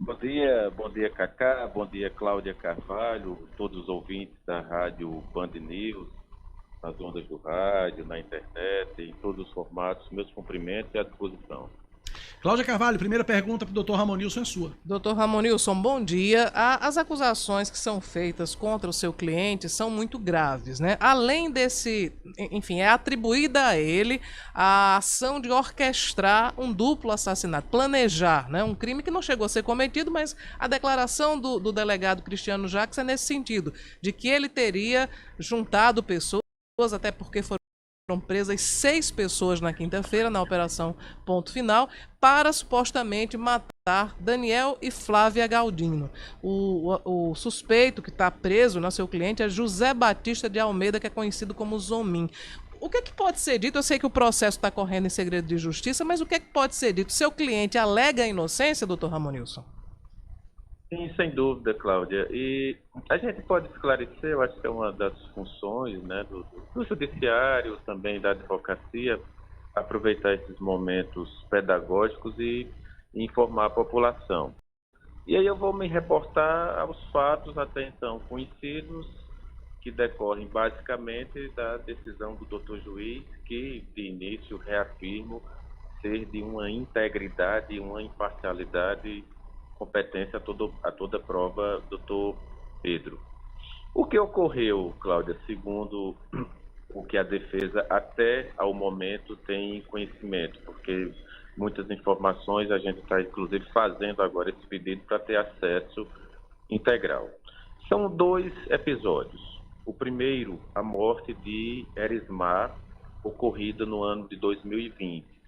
Bom dia, Cacá, bom dia, Cláudia Carvalho, todos os ouvintes da Rádio Band News, nas ondas do rádio, na internet, em todos os formatos, meus cumprimentos e à disposição. Cláudia Carvalho, primeira pergunta para o Dr. Ramonilson é sua. Doutor Ramonilson, bom dia. As acusações que são feitas contra o seu cliente são muito graves, né? Além desse, enfim, é atribuída a ele a ação de orquestrar um duplo assassinato, planejar, né? Um crime que não chegou a ser cometido, mas a declaração do delegado Cristiano Jacques é nesse sentido, de que ele teria juntado pessoas, até porque foram presas 6 pessoas na quinta-feira, na Operação Ponto Final, para supostamente matar Daniel e Flávia Galdino. O suspeito que está preso, seu cliente, é José Batista de Almeida, que é conhecido como Zomin. O que pode ser dito? Eu sei que o processo está correndo em segredo de justiça, mas o que pode ser dito? Seu cliente alega a inocência, doutor Ramonilson? Sim, sem dúvida, Cláudia. E a gente pode esclarecer, eu acho que é uma das funções, né, do judiciário, também da advocacia, aproveitar esses momentos pedagógicos e informar a população. E aí eu vou me reportar aos fatos até então conhecidos, que decorrem basicamente da decisão do doutor juiz, que de início reafirmo ser de uma integridade e uma imparcialidade, competência a toda prova, doutor Pedro. O que ocorreu, Cláudia, segundo o que a defesa até ao momento tem conhecimento, porque muitas informações a gente está inclusive fazendo agora esse pedido para ter acesso integral. São 2 episódios. O primeiro, a morte de Erismar, ocorrida no ano de 2020.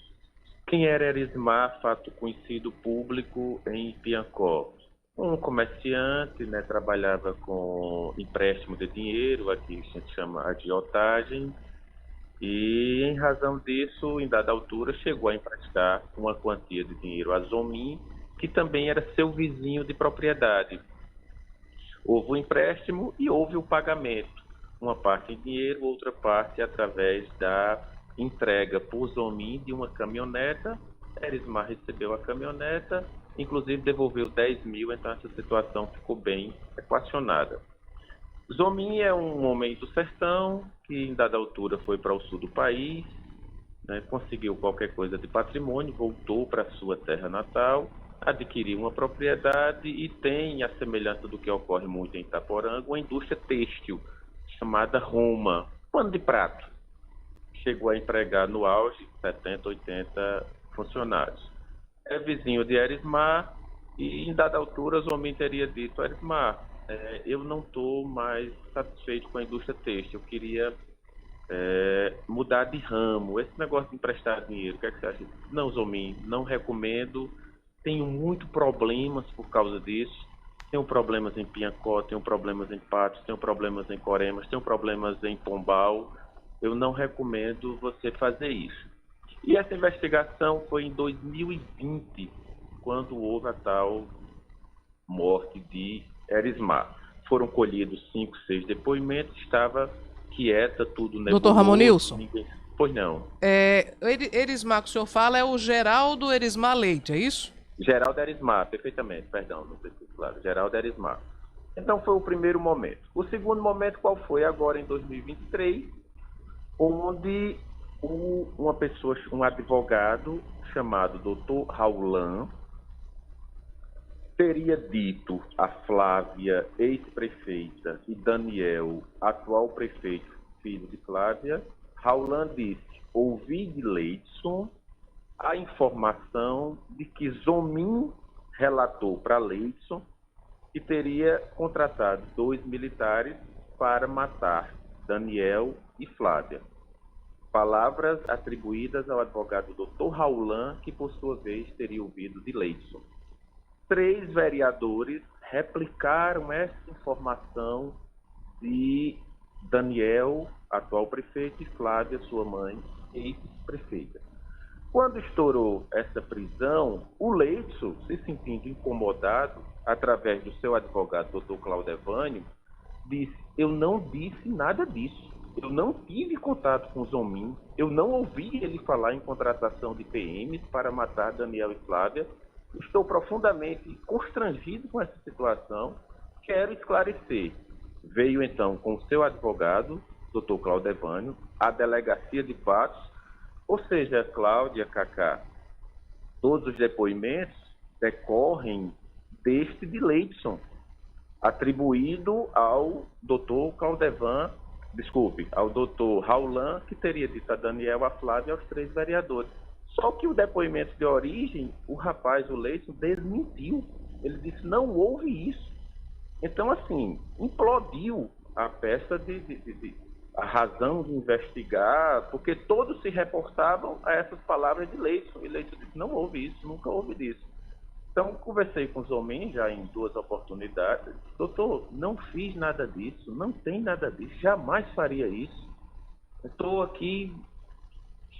Quem era Erismar, fato conhecido público em Piancó? Um comerciante, né, trabalhava com empréstimo de dinheiro, aqui a gente chama agiotagem, e em razão disso, em dada altura, chegou a emprestar uma quantia de dinheiro a Zomin, que também era seu vizinho de propriedade. Houve o empréstimo e houve o pagamento, uma parte em dinheiro, outra parte através da entrega por Zomin de uma caminhoneta. Erismar recebeu a caminhoneta, inclusive devolveu 10 mil, então essa situação ficou bem equacionada. Zomin é um homem do sertão, que em dada altura foi para o sul do país, né, conseguiu qualquer coisa de patrimônio, voltou para sua terra natal, adquiriu uma propriedade e tem, a semelhança do que ocorre muito em Itaporanga, uma indústria têxtil chamada Roma, pano de prato. Chegou a empregar no auge 70, 80 funcionários. É vizinho de Erismar e em dada altura Zomin teria dito: Erismar, eu não estou mais satisfeito com a indústria têxtil, eu queria mudar de ramo. Esse negócio de emprestar dinheiro, o que é que você acha? Não, Zomin, não recomendo, tenho muito problemas por causa disso. Tenho problemas em Piancó, tenho problemas em Patos, tenho problemas em Coremas, tenho problemas em Pombal. Eu não recomendo você fazer isso. E essa investigação foi em 2020, quando houve a tal morte de Erismar. Foram colhidos 5, 6 depoimentos, estava quieta, tudo nebuloso. Doutor Ramonilson? Ninguém... Pois não. Erismar que o senhor fala é o Geraldo Erismar Leite, é isso? Geraldo Erismar, perfeitamente, perdão, não sei se claro, Geraldo Erismar. Então foi o primeiro momento. O segundo momento qual foi? Agora em 2023, onde um advogado chamado Dr. Raulan teria dito a Flávia, ex-prefeita, e Daniel, atual prefeito, filho de Flávia. Raulan disse: ouvi de Leidson a informação de que Zomin relatou para Leidson que teria contratado 2 militares para matar Daniel e Flávia. Palavras atribuídas ao advogado Dr. Raulan, que por sua vez teria ouvido de Leidson. 3 vereadores replicaram essa informação de Daniel, atual prefeito, e Flávia, sua mãe, ex-prefeita. Quando estourou essa prisão, o Leidson, se sentindo incomodado, através do seu advogado, Dr. Cláudio Evânio, disse: eu não disse nada disso. Eu não tive contato com o Zomin, eu não ouvi ele falar em contratação de PMs para matar Daniel e Flávia, Estou profundamente constrangido com essa situação, quero esclarecer. Veio então com o seu advogado, Dr. Claudevânio, à delegacia de fatos, ou seja, Cláudia, Cacá, todos os depoimentos decorrem deste de Leidson, atribuído ao doutor Claudevan, ao doutor Raulan, que teria dito a Daniel, a Flávia e aos 3 vereadores. Só que o depoimento de origem, o rapaz, o Leidson, desmentiu. Ele disse, não houve isso. Então, assim, implodiu a peça a razão de investigar, porque todos se reportavam a essas palavras de Leidson. E Leidson disse, não houve isso, nunca houve disso. Então, conversei com o Zomin já em 2 oportunidades. Doutor, não fiz nada disso, não tem nada disso, jamais faria isso. Estou aqui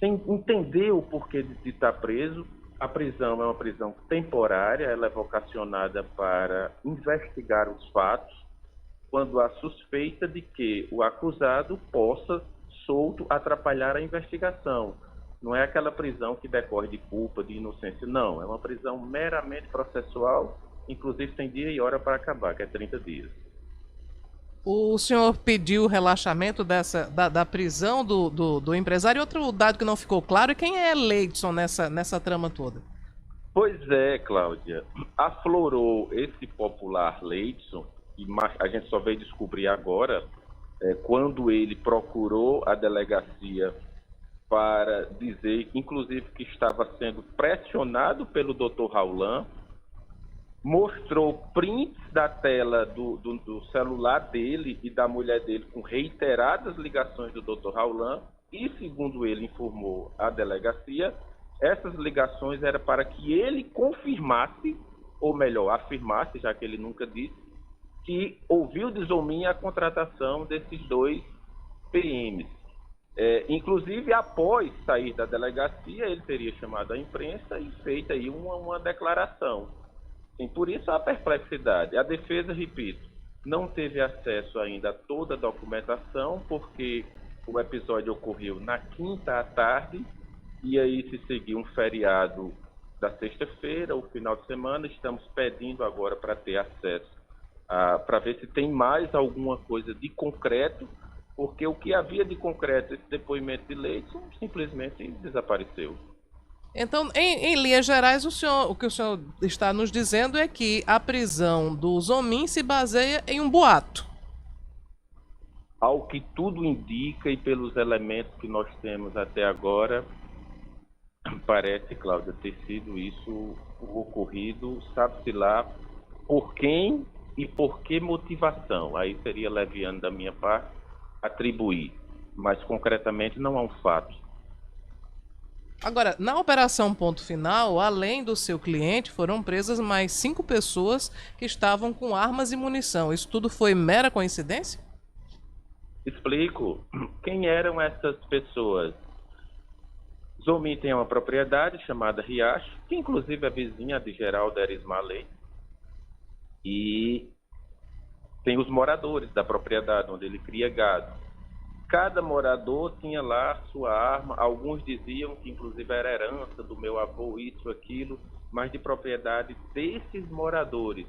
sem entender o porquê de estar preso. A prisão é uma prisão temporária, ela é vocacionada para investigar os fatos, quando há suspeita de que o acusado possa, solto, atrapalhar a investigação. Não é aquela prisão que decorre de culpa, de inocência, não. É uma prisão meramente processual, inclusive tem dia e hora para acabar, que é 30 dias. O senhor pediu o relaxamento da prisão do empresário. Outro dado que não ficou claro é quem é Leidson nessa trama toda. Pois é, Cláudia. Aflorou esse popular Leidson, e a gente só veio descobrir agora, quando ele procurou a delegacia para dizer, inclusive, que estava sendo pressionado pelo Dr. Raulan, mostrou prints da tela do celular dele e da mulher dele com reiteradas ligações do Dr. Raulan e, segundo ele informou a delegacia, essas ligações eram para que ele confirmasse, ou melhor, afirmasse, já que ele nunca disse, que ouviu de Zomin a contratação desses 2 PMs. Inclusive, após sair da delegacia, ele teria chamado a imprensa e feito aí uma declaração. Sim, por isso a perplexidade. A defesa, repito, não teve acesso ainda a toda a documentação, porque o episódio ocorreu na quinta à tarde, e aí se seguiu um feriado da sexta-feira, o final de semana. Estamos pedindo agora para ter acesso, para ver se tem mais alguma coisa de concreto, porque o que havia de concreto, esse depoimento de Leidson, simplesmente desapareceu. Então, em linhas gerais, o que o senhor está nos dizendo é que a prisão do Zomin se baseia em um boato. Ao que tudo indica e pelos elementos que nós temos até agora, parece, Cláudia, ter sido isso o ocorrido, sabe-se lá por quem e por que motivação. Aí seria leviano da minha parte atribuir, mas concretamente não há um fato. Agora, na operação Ponto Final, além do seu cliente, foram presas mais 5 pessoas que estavam com armas e munição. Isso tudo foi mera coincidência? Explico. Quem eram essas pessoas? Zomin tem uma propriedade chamada Riacho, que inclusive é vizinha de Geraldo Erismalei, e tem os moradores da propriedade onde ele cria gado. Cada morador tinha lá sua arma. Alguns diziam que inclusive era herança do meu avô, isso, aquilo, mas de propriedade desses moradores.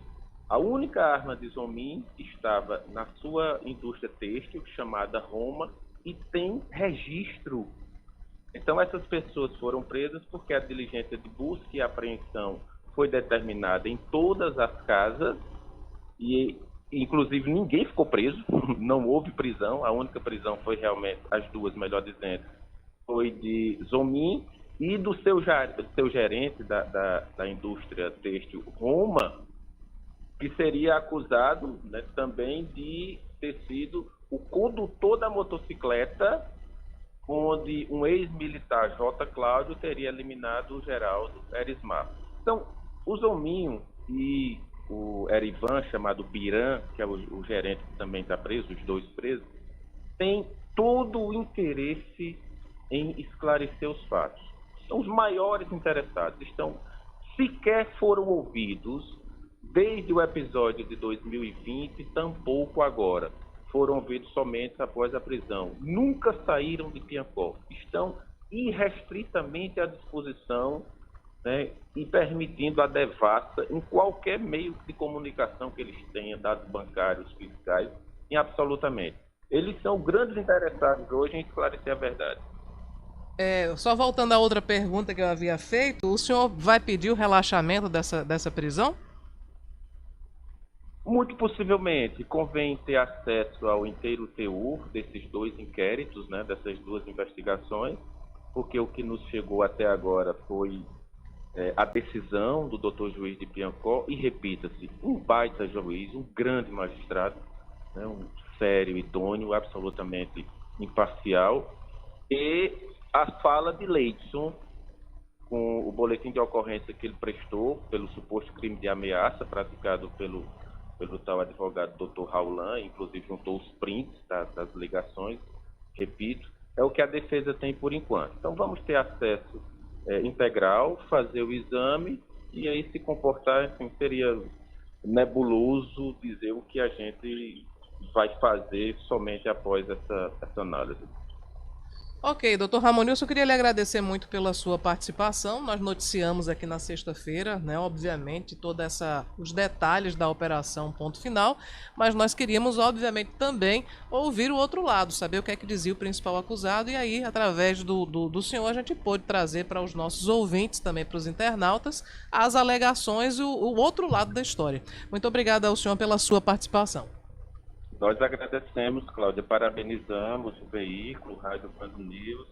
A única arma de Zomin estava na sua indústria têxtil, chamada Roma, e tem registro. Então essas pessoas foram presas porque a diligência de busca e apreensão foi determinada em todas as casas e inclusive ninguém ficou preso, não houve prisão. A única prisão foi realmente, as 2, melhor dizendo, foi de Zomin e do seu gerente da indústria têxtil Roma, que seria acusado, né, também de ter sido o condutor da motocicleta onde um ex-militar, J. Cláudio, teria eliminado o Geraldo Erismar. Então, o Zominho e o Erivan, chamado Biran, que é o gerente que também está preso, os 2 presos, tem todo o interesse em esclarecer os fatos. São os maiores interessados. Sequer foram ouvidos desde o episódio de 2020, tampouco agora. Foram ouvidos somente após a prisão. Nunca saíram de Piancó. Estão irrestritamente à disposição né, e permitindo a devassa em qualquer meio de comunicação que eles tenham, dados bancários, fiscais, em absolutamente. Eles são grandes interessados hoje em esclarecer a verdade. Só voltando à outra pergunta que eu havia feito, o senhor vai pedir o relaxamento dessa prisão? Muito possivelmente, convém ter acesso ao inteiro teor desses dois inquéritos, né, dessas duas investigações, porque o que nos chegou até agora foi a decisão do doutor juiz de Piancó, e repita-se, um baita juiz, um grande magistrado, né, um sério, idôneo, absolutamente imparcial, e a fala de Leidson, com o boletim de ocorrência que ele prestou pelo suposto crime de ameaça praticado pelo tal advogado Dr. Raulan, inclusive juntou os prints das ligações, repito, é o que a defesa tem por enquanto. Então vamos ter acesso integral, fazer o exame e aí se comportar, assim, seria nebuloso dizer o que a gente vai fazer somente após essa análise. Ok, doutor Ramonilson, eu queria lhe agradecer muito pela sua participação. Nós noticiamos aqui na sexta-feira, né, obviamente, os detalhes da operação Ponto Final, mas nós queríamos, obviamente, também ouvir o outro lado, saber o que é que dizia o principal acusado, e aí, através do senhor, a gente pôde trazer para os nossos ouvintes, também para os internautas, as alegações e o outro lado da história. Muito obrigada ao senhor pela sua participação. Nós agradecemos, Cláudia, parabenizamos o veículo, o Rádio Band News,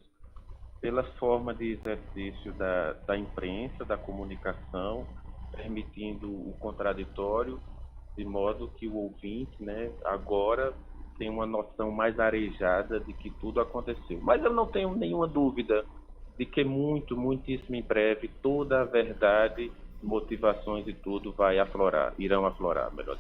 pela forma de exercício da imprensa, da comunicação, permitindo o contraditório, de modo que o ouvinte, né, agora tem uma noção mais arejada de que tudo aconteceu. Mas eu não tenho nenhuma dúvida de que muitíssimo em breve, toda a verdade, motivações e tudo irão aflorar, melhor.